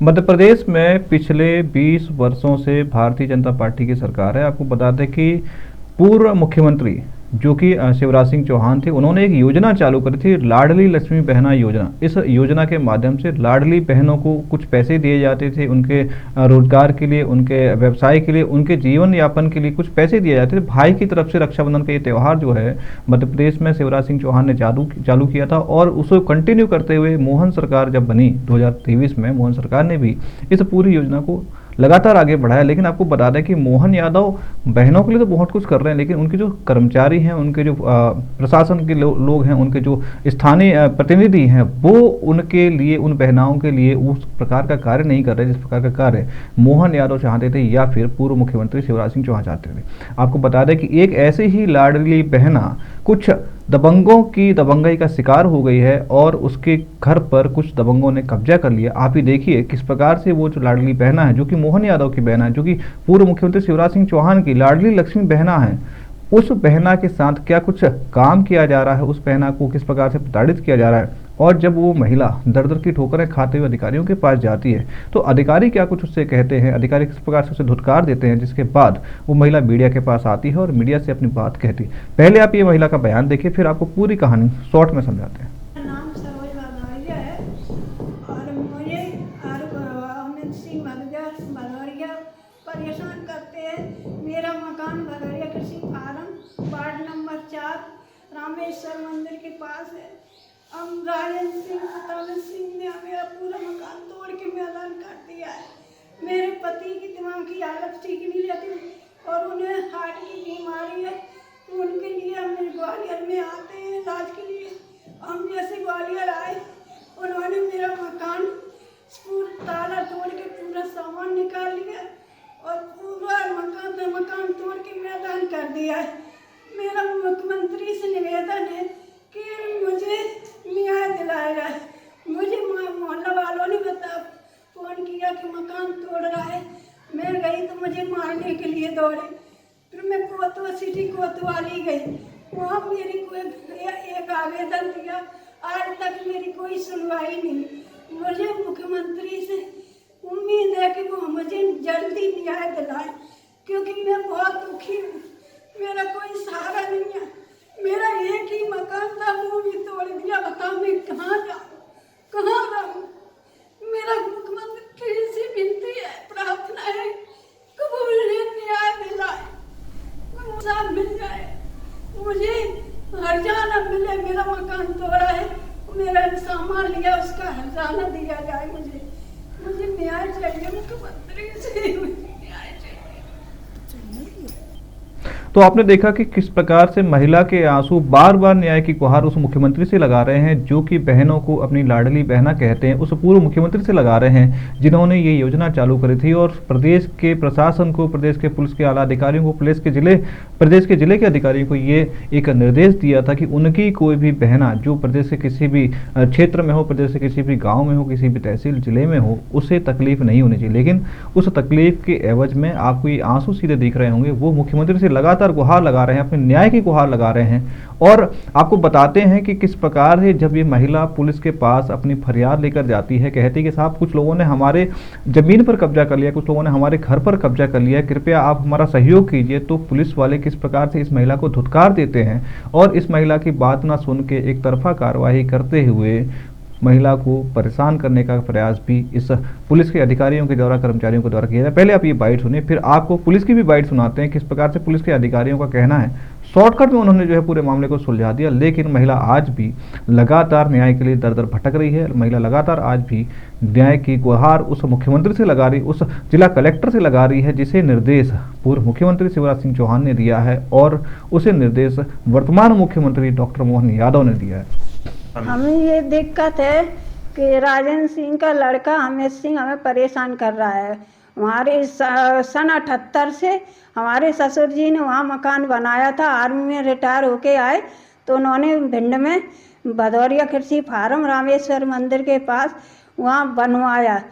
मध्य प्रदेश में पिछले 20 वर्षों से भारतीय जनता पार्टी की सरकार है। आपको बता दें कि पूर्व मुख्यमंत्री जो कि शिवराज सिंह चौहान थे, उन्होंने एक योजना चालू करी थी, लाडली लक्ष्मी बहना योजना। इस योजना के माध्यम से लाडली बहनों को कुछ पैसे दिए जाते थे, उनके रोजगार के लिए, उनके व्यवसाय के लिए, उनके जीवन यापन के लिए कुछ पैसे दिए जाते थे। भाई की तरफ से रक्षाबंधन का ये त्यौहार जो है मध्य प्रदेश में शिवराज सिंह चौहान ने चालू किया था और उसको कंटिन्यू करते हुए मोहन सरकार जब बनी 2023 में, मोहन सरकार ने भी इस पूरी योजना को लगातार आगे बढ़ाया। लेकिन आपको बता दें कि मोहन यादव बहनों के लिए तो बहुत कुछ कर रहे हैं, लेकिन उनके जो कर्मचारी हैं, उनके जो प्रशासन के लोग हैं, उनके जो स्थानीय प्रतिनिधि हैं, वो उनके लिए, उन बहनाओं के लिए उस प्रकार का कार्य नहीं कर रहे जिस प्रकार का कार्य मोहन यादव चाहते थे या फिर पूर्व मुख्यमंत्री शिवराज सिंह चौहान चाहते थे। आपको बता दें कि एक ऐसे ही लाडली बहना कुछ दबंगों की दबंगई का शिकार हो गई है और उसके घर पर कुछ दबंगों ने कब्जा कर लिया। आप ही देखिए किस प्रकार से वो जो लाडली बहना है, जो कि मोहन यादव की बहना है, जो कि पूर्व मुख्यमंत्री शिवराज सिंह चौहान की लाडली लक्ष्मी बहना है, उस बहना के साथ क्या कुछ काम किया जा रहा है, उस बहना को किस प्रकार से प्रताड़ित किया जा रहा है। और जब वो महिला दर दर की ठोकरें खाते हुए अधिकारियों के पास जाती है तो अधिकारी क्या कुछ उससे कहते हैं, अधिकारी किस प्रकार से उसे धुतकार देते हैं, जिसके बाद वो महिला मीडिया के पास आती है और मीडिया से अपनी बात कहती है। पहले आप ये महिला का बयान देखिए, फिर आपको पूरी कहानी शॉर्ट में समझाते हैं। नाम सरोज भदौरिया है और मुझे अमित सिंह भदौरिया परेशान करते हैं। मेरा मकान भदौरिया कृषि फार्म वार्ड नंबर 4 रामेश्वर मंदिर के पास है। हम राजेंद्र सिंह ने मेरा पूरा मकान तोड़ के मैदान कर दिया है। मेरे पति की दिमाग की हालत ठीक नहीं रहती और उन्हें हार्ट की बीमारी है। उनके लिए हम ग्वालियर में आते हैं इलाज के लिए। हम जैसे ग्वालियर आए, उन्होंने मेरा मकान पूरा ताला तोड़ के पूरा सामान निकाल लिया और पूरा मकान तोड़ के मैदान कर दिया है। मेरा मुख्यमंत्री से निवेदन है कि मुझे न्याय दिलाया जाए। मुझे मोहल्ला वालों ने फोन किया कि मकान तोड़ रहा है। मैं गई तो मुझे मारने के लिए दौड़े। फिर मैं कोतवा सिटी कोतवाली गई, वहाँ मेरी कोई एक आवेदन दिया, आज तक मेरी कोई सुनवाई नहीं। मुझे मुख्यमंत्री से उम्मीद है कि वो मुझे जल्दी न्याय दिलाए, क्योंकि मैं बहुत दुखी हूँ। मेरा कोई सहारा नहीं है। मेरा एक ही मकान था, वो भी तोड़ दिया। बताओ मैं कहाँ जाऊँ, कहाँ रहूँ। मेरा मुख्यमंत्री से विनती है, प्रार्थना है कि वो मुझे न्याय दिलाए, सब मिल जाए, मुझे हर्जाना मिले। मेरा मकान तोड़ा है, मेरा सामान लिया, उसका हर्जाना दिया जाए। मुझे न्याय चाहिए, मुख्यमंत्री से न्याय चाहिए। तो आपने देखा कि किस प्रकार से महिला के आंसू बार बार न्याय की गुहार उस मुख्यमंत्री से लगा रहे हैं, जो कि बहनों को अपनी लाडली बहना कहते हैं, उस पूर्व मुख्यमंत्री से लगा रहे हैं जिन्होंने ये योजना चालू करी थी। और प्रदेश के प्रशासन को, प्रदेश के पुलिस के आला अधिकारियों को, प्रदेश के जिले के अधिकारियों को ये एक निर्देश दिया था कि उनकी कोई भी बहना जो प्रदेश के किसी भी क्षेत्र में हो, प्रदेश के किसी भी गाँव में हो, किसी भी तहसील जिले में हो, उसे तकलीफ नहीं होनी चाहिए। लेकिन उस तकलीफ के एवज में आपको ये आंसू सीधे दिख रहे होंगे, वो मुख्यमंत्री से लगातार गुहार लगा रहे हैं, अपने न्याय की गुहार लगा रहे हैं। और आपको बताते हैं कि किस प्रकार है जब ये महिला पुलिस के पास अपनी फरियाद लेकर जाती है, कहती है कि साहब कुछ लोगों ने हमारे जमीन पर कब्जा कर लिया, कुछ लोगों ने हमारे घर पर कब्जा कर लिया, कृपया आप हमारा सहयोग कीजिए। तो पुलिस वाले किस प्रकार से इस महिला को धुतकार देते हैं और इस महिला की बात ना सुन के एक तरफा कार्रवाई करते हुए महिला को परेशान करने का प्रयास भी इस पुलिस के अधिकारियों के द्वारा, कर्मचारियों के द्वारा किया जाए। पहले आप ये बाइट सुनिए, फिर आपको पुलिस की भी बाइट सुनाते हैं किस प्रकार से पुलिस के अधिकारियों का कहना है शॉर्टकट में उन्होंने जो है पूरे मामले को सुलझा दिया। लेकिन महिला आज भी लगातार न्याय के लिए दर दर भटक रही है। महिला लगातार आज भी न्याय की गुहार उस मुख्यमंत्री से लगा रही, उस जिला कलेक्टर से लगा रही है जिसे निर्देश पूर्व मुख्यमंत्री शिवराज सिंह चौहान ने दिया है और उसे निर्देश वर्तमान मुख्यमंत्री डॉक्टर मोहन यादव ने दिया है। हमें ये दिक्कत है कि राजेंद्र सिंह का लड़का अमित सिंह हमें परेशान कर रहा है। हमारे सन 78 से हमारे ससुर जी ने वहाँ मकान बनाया था। आर्मी में रिटायर होके आए तो उन्होंने भिंड में भदौरिया कृषि फार्म रामेश्वर मंदिर के पास वहाँ बनवाया।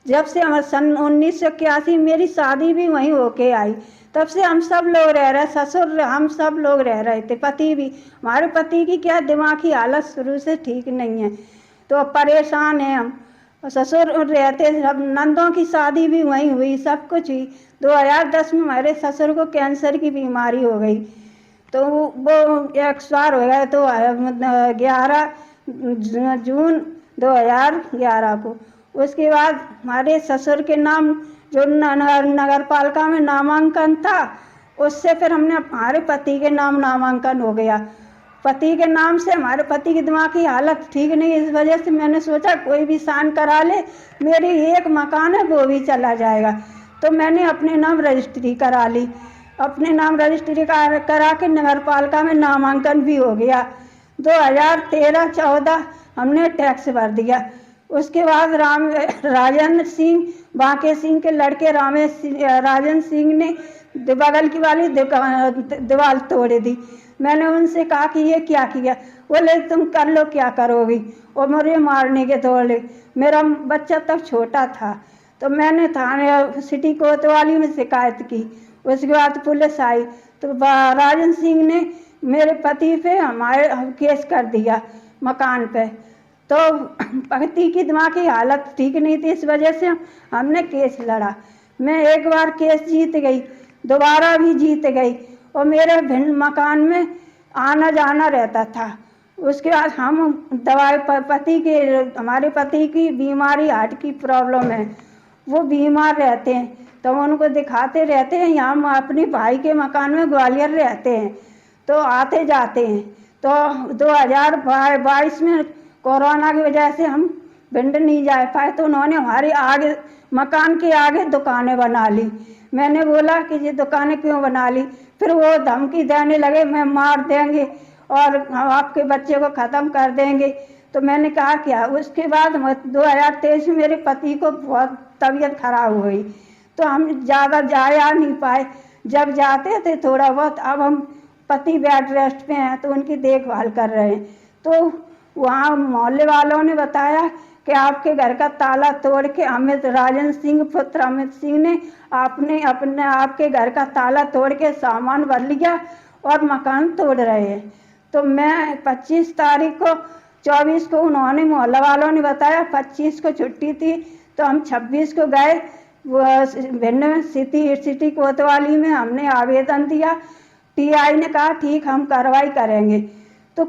जब से हमारे सन 1981 मेरी शादी भी वहीं होके आई, तब से हम सब लोग रह रहे, ससुर हम सब लोग रह रहे थे, पति भी। हमारे पति की क्या दिमाग की हालत शुरू से ठीक नहीं है, तो अब परेशान हैं हम। और ससुर रहते, सब नंदों की शादी भी वहीं हुई, सब कुछ हुई। 2010 में हमारे ससुर को कैंसर की बीमारी हो गई, तो वो एक्सपायर हो गए। तो 11 जून 2011 को। उसके बाद हमारे ससुर के नाम जो नगर पालिका में नामांकन था, उससे फिर हमने हमारे पति के नाम नामांकन हो गया। पति के नाम से हमारे पति की दिमाग की हालत ठीक नहीं, इस वजह से मैंने सोचा कोई भी साइन करा ले, मेरी एक मकान है वो भी चला जाएगा। तो मैंने अपने नाम रजिस्ट्री करा ली, अपने नाम रजिस्ट्री करा के नगर पालिका में नामांकन भी हो गया। 2013-14 हमने टैक्स भर दिया। उसके बाद राजेंद्र सिंह, बांके सिंह के लड़के राजेंद्र सिंह ने बगल की वाली दीवार तोड़ दी। मैंने उनसे कहा कि ये क्या किया? बोले तुम कर लो क्या करोगी, और मुझे मारने के दौड़े। मेरा बच्चा तब छोटा था, तो मैंने थाने सिटी कोतवाली में शिकायत की। उसके बाद पुलिस आई, तो राजेंद्र सिंह ने मेरे पति पे हमारे केस कर दिया मकान पे। तो पति की दिमाग की हालत ठीक नहीं थी, इस वजह से हमने केस लड़ा। मैं एक बार केस जीत गई, दोबारा भी जीत गई, और मेरे भिन्न मकान में आना जाना रहता था। उसके बाद हम दवाई हमारे पति की बीमारी, हार्ट की प्रॉब्लम है, वो बीमार रहते हैं, तो उनको दिखाते रहते हैं। यहाँ हम अपने भाई के मकान में ग्वालियर रहते हैं, तो आते जाते हैं। तो 2022 में कोरोना की वजह से हम भिंड नहीं जा पाए, तो उन्होंने हमारे आगे मकान के आगे दुकानें बना ली। मैंने बोला कि ये दुकानें क्यों बना ली? फिर वो धमकी देने लगे, मैं मार देंगे और हम आपके बच्चे को ख़त्म कर देंगे। तो मैंने कहा क्या? उसके बाद 2023 में मेरे पति को बहुत तबीयत खराब हो गई, तो हम ज़्यादा जा नहीं पाए। जब जाते थे थोड़ा बहुत, अब हम पति बेड रेस्ट पे हैं, तो उनकी देखभाल कर रहे हैं। तो वहाँ मोहल्ले वालों ने बताया कि आपके घर का ताला तोड़ के राजेंद्र सिंह पुत्र अमित सिंह ने आपके घर का ताला तोड़ के सामान भर लिया और मकान तोड़ रहे हैं। तो मैं 25 तारीख को 24 को उन्होंने मोहल्ला वालों ने बताया, 25 को छुट्टी थी, तो हम 26 को गए भिंड में सिटी कोतवाली में हमने आवेदन दिया। टीआई ने कहा ठीक हम कार्रवाई करेंगे, तो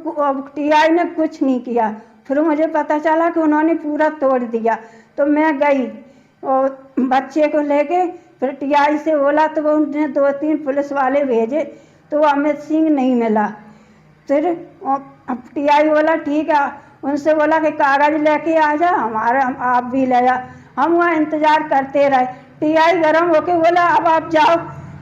टीआई ने कुछ नहीं किया। फिर मुझे पता चला कि उन्होंने पूरा तोड़ दिया, तो मैं गई और बच्चे को लेके फिर टीआई से बोला, तो वो उन्होंने 2-3 पुलिस वाले भेजे, तो वो अमित सिंह नहीं मिला। फिर टीआई बोला ठीक है, उनसे बोला कि कागज लेके आ जा, आप भी ले जा। हम वहाँ इंतजार करते रहे। टीआई गरम होके बोला अब आप जाओ,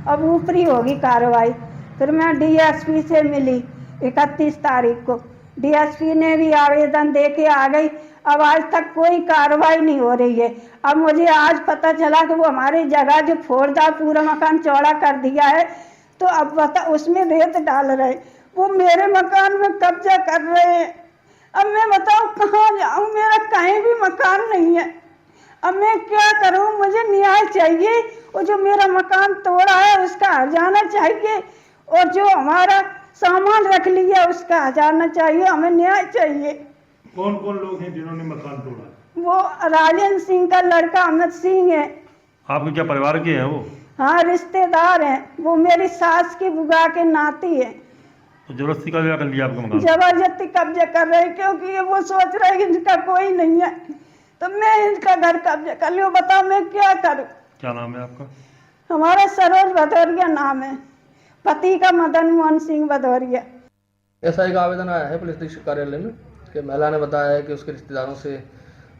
अब ऊपरी होगी कार्रवाई। फिर मैं डीएसपी से मिली 31 तारीख को, डीएसपी ने भी आवेदन दे के आ गई। अब आज तक कोई कार्रवाई नहीं हो रही है। अब मुझे आज पता चला कि वो हमारी जगह जो फोड़दार पूरा मकान चौड़ा कर दिया है, तो अब बता उसमें रेत डाल रहे, वो मेरे मकान में कब्जा कर रहे हैं। अब मैं बताऊं कहाँ जाऊं, मेरा कहीं भी मकान नहीं है। अब मैं क्या करूं? मुझे न्याय चाहिए, और जो मेरा मकान तोड़ा है उसका हर्जाना चाहिए, और जो हमारा सामान रख लिया उसका हर्जाना चाहिए। हमें न्याय चाहिए। कौन कौन लोग हैं जिन्होंने मकान तोड़ा? वो राजेंद्र सिंह का लड़का अमित सिंह है। आपके क्या परिवार के हैं वो? हाँ, रिश्तेदार हैं, वो मेरी सास की बुआ के नाती है। तो जबरदस्ती कब्जा कर लिया आपका मकान? जबरदस्ती कब्जा कर रहे हैं, क्योंकि वो सोच रहे हैं कि इनका कोई नहीं है, तो मैं इनका घर कब्जा कर लियो। बताओ मैं क्या करूं? क्या नाम है आपका? हमारा सरोज भदौरिया नाम है, पति का मदन मोहन सिंह भदौरिया। ऐसा एक आवेदन आया है पुलिस अधीक्षक कार्यालय में कि महिला ने बताया है कि उसके रिश्तेदारों से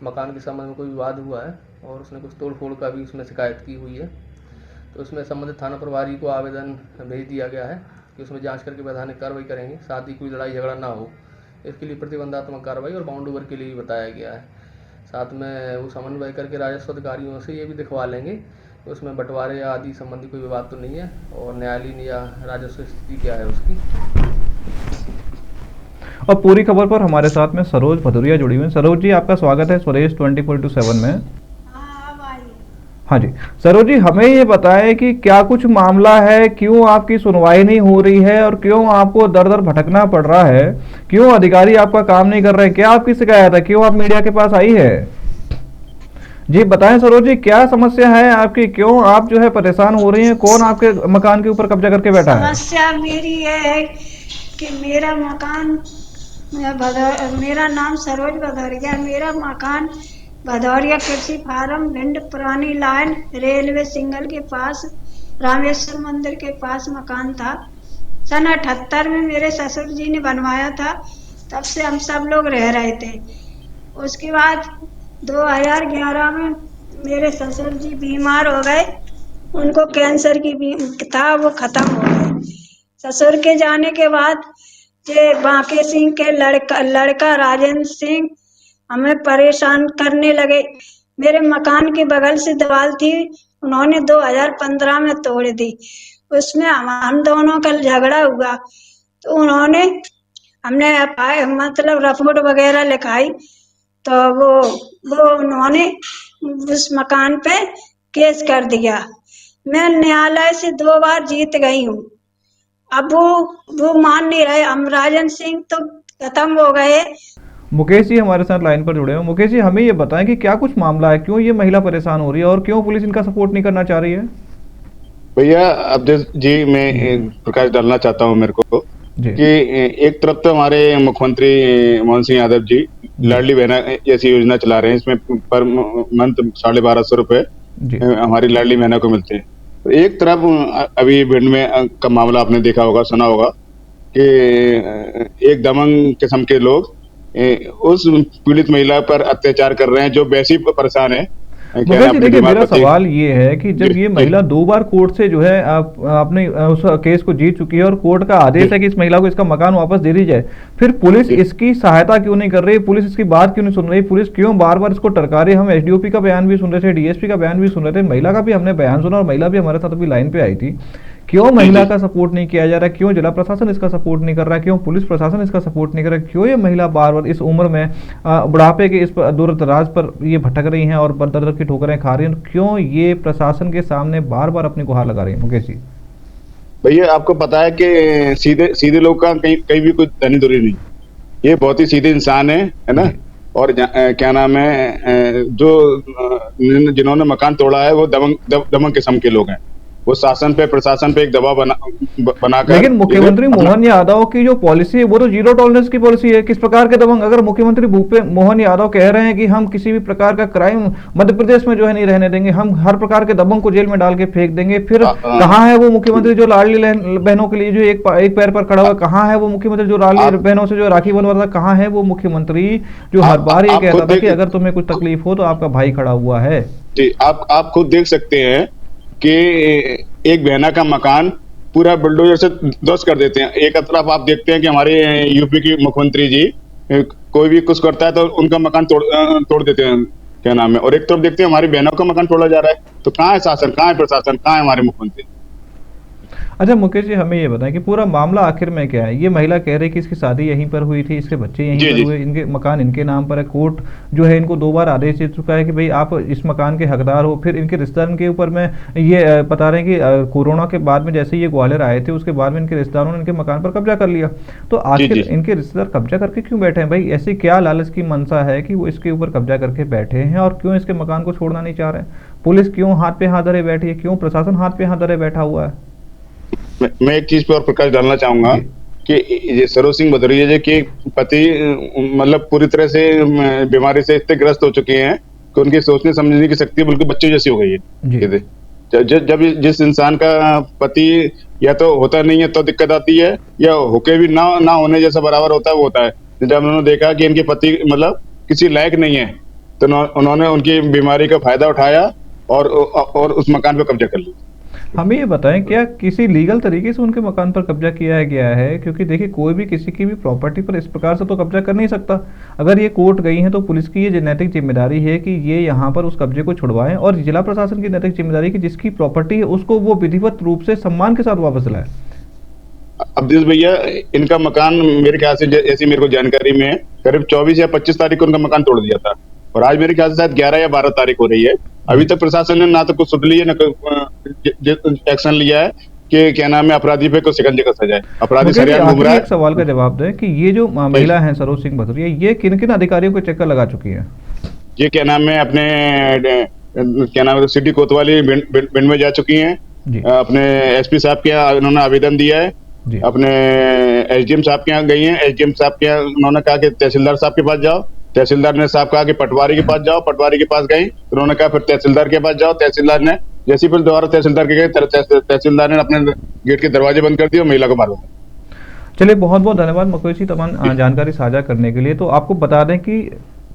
मकान के संबंध में कोई विवाद हुआ है, और उसने कुछ तोड़फोड़ का भी उसमें शिकायत की हुई है। तो उसमें संबंधित थाना प्रभारी को आवेदन भेज दिया गया है कि उसमें जांच करके वैधानिक कार्रवाई करेंगे, साथ ही कोई लड़ाई झगड़ा ना हो इसके लिए प्रतिबंधात्मक कार्रवाई और बाउंड ओवर के लिए भी बताया गया है। साथ में वो समन्वय करके राजस्व अधिकारियों से ये भी दिखवा लेंगे कि उसमें बंटवारे या आदि संबंधी कोई विवाद तो नहीं है, और न्यायालयीन या राजस्व स्थिति क्या है उसकी। और पूरी खबर पर हमारे साथ में सरोज भदौरिया जुड़ी हुई हैं। सरोज जी, आपका स्वागत है स्वदेश 24/7 में। हाँ जी, सरोज जी, हमें ये बताएं कि क्या कुछ मामला है, क्यों आपकी सुनवाई नहीं हो रही है, और क्यों आपको दर दर भटकना पड़ रहा है, क्यों अधिकारी आपका काम नहीं कर रहे हैं, क्या आपकी शिकायत है, क्यों आप मीडिया के पास आई है? जी बताएं सरोज जी, क्या समस्या है आपकी, क्यों आप जो है परेशान हो रही हैं, कौन आपके मकान के ऊपर कब्जा करके बैठा है? समस्या मेरी ये है कि मेरा मकान मेरा नाम सरोज भदौरिया, मेरा मकान भदौरिया कृषि फार्म भिंड पुरानी लाइन रेलवे सिग्नल के पास रामेश्वर मंदिर के पास मकान था। सन 78 में मेरे ससुर जी ने बनवाया था, तब से हम सब लोग रह रहे थे। उसके बाद 2011 में मेरे ससुर जी बीमार हो गए, उनको कैंसर की था, वो खत्म हो गए। ससुर के जाने के बाद ये बांके सिंह के लड़का राजेंद्र सिंह हमें परेशान करने लगे। मेरे मकान के बगल से दीवार थी, उन्होंने 2015 में तोड़ दी। उसमें हम दोनों का झगड़ा हुआ, तो उन्होंने हमने मतलब रिपोर्ट वगैरह लिखाई, तो वो उन्होंने उस मकान पे केस कर दिया। मैं न्यायालय से 2 बार जीत गई हूँ। अब वो मान नहीं रहे। हम राजन सिंह तो खत्म हो गए। मुकेश जी हमारे साथ लाइन पर जुड़े हो। मुकेश जी हमें ये बताएं कि क्या कुछ मामला है, क्यों ये महिला परेशान हो रही है और क्यों पुलिस इनका सपोर्ट नहीं करना चाह रही है? भैया अब जी मैं प्रकाश डालना चाहता हूँ मेरे को जी कि एक तरफ तो हमारे मुख्यमंत्री मोहन सिंह यादव जी लाडली बहना जैसी योजना चला रहे हैं, इसमें पर मंथ 1250 रुपए जी हमारी लाडली बहना को मिलते हैं। तो एक तरफ अभी भिंड में का मामला आपने देखा होगा, सुना होगा कि एक दमंग किस्म के लोग उस पीड़ित महिला पर अत्याचार कर रहे हैं जो वैसी परेशान है। मुकेश जी देखिए, मेरा सवाल ये है कि जब जी, ये जी। महिला 2 बार कोर्ट से जो है आपने उस केस को जीत चुकी है और कोर्ट का आदेश है कि इस महिला को इसका मकान वापस दे दी जाए, फिर पुलिस जी। इसकी सहायता क्यों नहीं कर रही? पुलिस इसकी बात क्यों नहीं सुन रही? पुलिस क्यों बार बार इसको टरका रही है? हम एसडीओपी का बयान भी सुन रहे थे, डीएसपी का बयान भी सुन रहे थे, महिला का भी हमने बयान सुना और महिला भी हमारे साथ अभी लाइन पे आई थी। क्यों महिला का सपोर्ट नहीं किया जा रहा है? क्यों जिला प्रशासन इसका सपोर्ट नहीं कर रहा है? क्यों पुलिस प्रशासन इसका सपोर्ट नहीं कर रहा है? क्यों ये महिला बार बार इस उम्र में बुढ़ापे के इस दूर दराज पर ये भटक रही हैं और दर दर की ठोकरें खा रही हैं? क्यों ये प्रशासन के सामने बार बार अपनी गुहार लगा रही है? मुकेश जी भैया आपको पता है कि सीधे सीधे लोग का कहीं कहीं भी कोई धनी दूरी नहीं, ये बहुत ही सीधे इंसान है ना। और क्या नाम है, जो जिन्होंने मकान तोड़ा है वो दमंग किस्म के लोग हैं। वो शासन पे प्रशासन पे एक दबाव बनाकर। लेकिन मुख्यमंत्री मोहन यादव की जो पॉलिसी है वो तो जीरो टॉलरेंस की पॉलिसी है। किस प्रकार के दबंग? अगर मुख्यमंत्री मोहन यादव कह रहे हैं कि हम किसी भी प्रकार का क्राइम मध्य प्रदेश में जो है नहीं रहने देंगे, हम हर प्रकार के दबंग को जेल में डाल के फेंक देंगे, फिर कहाँ है वो मुख्यमंत्री जो लाडली बहनों के लिए जो एक पैर पर खड़ा हुआ? कहाँ है वो मुख्यमंत्री जो लाडली बहनों से जो राखी बनवा रहा था? कहाँ है वो मुख्यमंत्री जो हर बार ये कहता था कि अगर तुम्हें कुछ तकलीफ हो तो आपका भाई खड़ा हुआ है? जी आप खुद देख सकते हैं कि एक बहना का मकान पूरा बुलडोजर से ध्वस्त कर देते हैं। एक तरफ आप देखते हैं कि हमारे यूपी के मुख्यमंत्री जी कोई भी कुछ करता है तो उनका मकान तोड़ देते हैं, क्या नाम है, और एक तरफ देखते हैं हमारी बहनों का मकान तोड़ा जा रहा है। तो कहाँ है शासन, कहाँ है प्रशासन, कहाँ है हमारे मुख्यमंत्री? अच्छा मुकेश जी हमें ये बताएं कि पूरा मामला आखिर में क्या है? ये महिला कह रही है कि इसकी शादी यहीं पर हुई थी, इसके बच्चे यहीं पर हुए, इनके मकान इनके नाम पर है, कोर्ट जो है इनको 2 बार आदेश दे चुका है कि भाई आप इस मकान के हकदार हो। फिर इनके रिश्तेदार के ऊपर में ये बता रहे हैं कि कोरोना के बाद में जैसे ये ग्वालियर आए थे उसके बाद में इनके रिश्तेदारों ने इनके मकान पर कब्जा कर लिया। तो आखिर इनके रिश्तेदार कब्जा करके क्यों बैठे हैं भाई? ऐसी क्या लालच की मंशा है कि वो इसके ऊपर कब्जा करके बैठे हैं और क्यों इसके मकान को छोड़ना नहीं चाह रहे हैं? पुलिस क्यों हाथ पे हाथ धरे बैठी है? क्यों प्रशासन हाथ पे हाथ धरे बैठा हुआ है? मैं एक चीज पे और प्रकाश डालना चाहूंगा कि ये सरोज सिंह भदौरिया जी के पति मतलब पूरी तरह से बीमारी से इतने ग्रस्त हो चुके हैं कि उनकी सोचने समझने की शक्ति बिल्कुल बच्चे जैसी हो गई है। जब जिस इंसान का पति या तो होता नहीं है तो दिक्कत आती है, या होके भी ना होने जैसा बराबर होता है वो होता है। जब उन्होंने देखा कि इनके पति मतलब किसी लायक नहीं है तो उन्होंने उनकी बीमारी का फायदा उठाया और उस मकान पे कब्जा कर लिया। हमें ये बताएं क्या किसी लीगल तरीके से उनके मकान पर कब्जा किया गया है? क्योंकि देखिए कोई भी किसी की भी प्रॉपर्टी पर इस प्रकार से तो कब्जा कर नहीं सकता। अगर ये कोर्ट गई है तो पुलिस की ये नैतिक जिम्मेदारी है कि ये यहाँ पर उस कब्जे को छुड़वाएं, और जिला प्रशासन की नैतिक जिम्मेदारी कि जिसकी प्रॉपर्टी है उसको वो विधिवत रूप से सम्मान के साथ वापस लाए। अब्दुल भैया इनका मकान मेरे ख्याल से जैसी मेरे को जानकारी में करीब 24 या 25 तारीख को उनका मकान तोड़ दिया था, और आज मेरे ख्याल से शायद 11 या 12 तारीख हो रही है। अभी तक प्रशासन ने ना तो कुछ सुध लिया, ना एक्शन लिया है कि क्या नाम है अपराधी पे कुछ शिकंजे कसा जाए। अपराधी सरिया घूम रहा है। एक सवाल का जवाब दें कि ये जो महिला है सरोज सिंह भदौरिया, ये किन किन अधिकारियों को चक्कर लगा चुकी है? ये क्या नाम है अपने क्या नाम है सिटी कोतवाली भिंड में जा चुकी हैं। जी अपने एसपी साहब के यहाँ उन्होंने आवेदन दिया है। जी अपने एसडीएम साहब के यहाँ गई हैं। एसडीएम साहब के यहाँ उन्होंने कहा कि तहसीलदार साहब के पास जाओ। तहसीलदार ने साहब कहा कि पटवारी के पास जाओ। पटवारी के पास गई, उन्होंने कहा फिर तहसीलदार के पास जाओ। तहसीलदार ने जैसे ही फिर दोबारा तहसीलदार के गए, तहसीलदार ने अपने गेट के दरवाजे बंद कर दिए और महिला को मार दिया। चलिए, बहुत बहुत धन्यवाद मकोई जी तमाम जानकारी साझा करने के लिए। तो आपको बता दें कि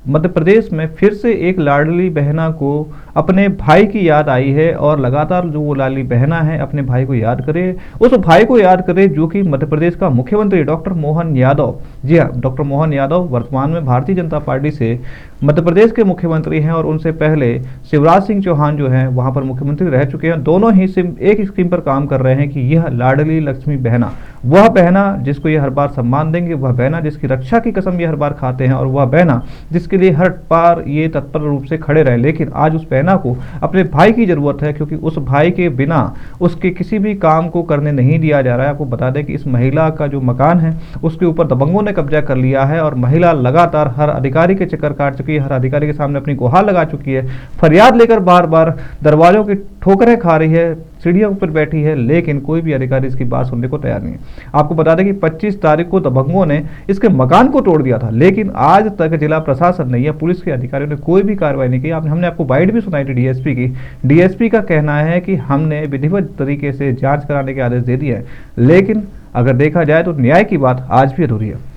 मध्य प्रदेश में फिर से एक लाडली बहना को अपने भाई की याद आई है और लगातार जो वो लाडली बहना है अपने भाई को याद करे, उस भाई को याद करे जो कि मध्य प्रदेश का मुख्यमंत्री डॉक्टर मोहन यादव। जी हाँ, डॉक्टर मोहन यादव वर्तमान में भारतीय जनता पार्टी से मध्य प्रदेश के मुख्यमंत्री हैं और उनसे पहले शिवराज सिंह चौहान जो हैं वहां पर मुख्यमंत्री रह चुके हैं। दोनों ही सिर्फ एक स्कीम पर काम कर रहे हैं कि यह लाडली लक्ष्मी बहना, वह बहना जिसको ये हर बार सम्मान देंगे, वह बहना जिसकी रक्षा की कसम ये हर बार खाते हैं और वह बहना जिसके लिए हर बार ये तत्पर रूप से खड़े रहे। लेकिन आज उस बहना को अपने भाई की जरूरत है, क्योंकि उस भाई के बिना उसके किसी भी काम को करने नहीं दिया जा रहा है। आपको बता दें कि इस महिला का जो मकान है उसके ऊपर दबंगों ने कब्जा कर लिया है और महिला लगातार हर अधिकारी के चक्कर काट चुकी है, हर अधिकारी के सामने अपनी गुहार लगा चुकी है, फरियाद लेकर बार बार दरवाजों की ठोकरें खा रही है, सीढ़ियों पर बैठी है, लेकिन कोई भी अधिकारी इसकी बात सुनने को तैयार नहीं है। आपको बता दें कि 25 तारीख को दबंगों ने इसके मकान को तोड़ दिया था, लेकिन आज तक जिला प्रशासन ने या पुलिस के अधिकारियों ने कोई भी कार्रवाई नहीं की। हमने आपको बाइट भी सुनाई थी डीएसपी की। डीएसपी का कहना है कि हमने विधिवत तरीके से जांच कराने के आदेश दे दिए हैं, लेकिन अगर देखा जाए तो न्याय की बात आज भी अधूरी है।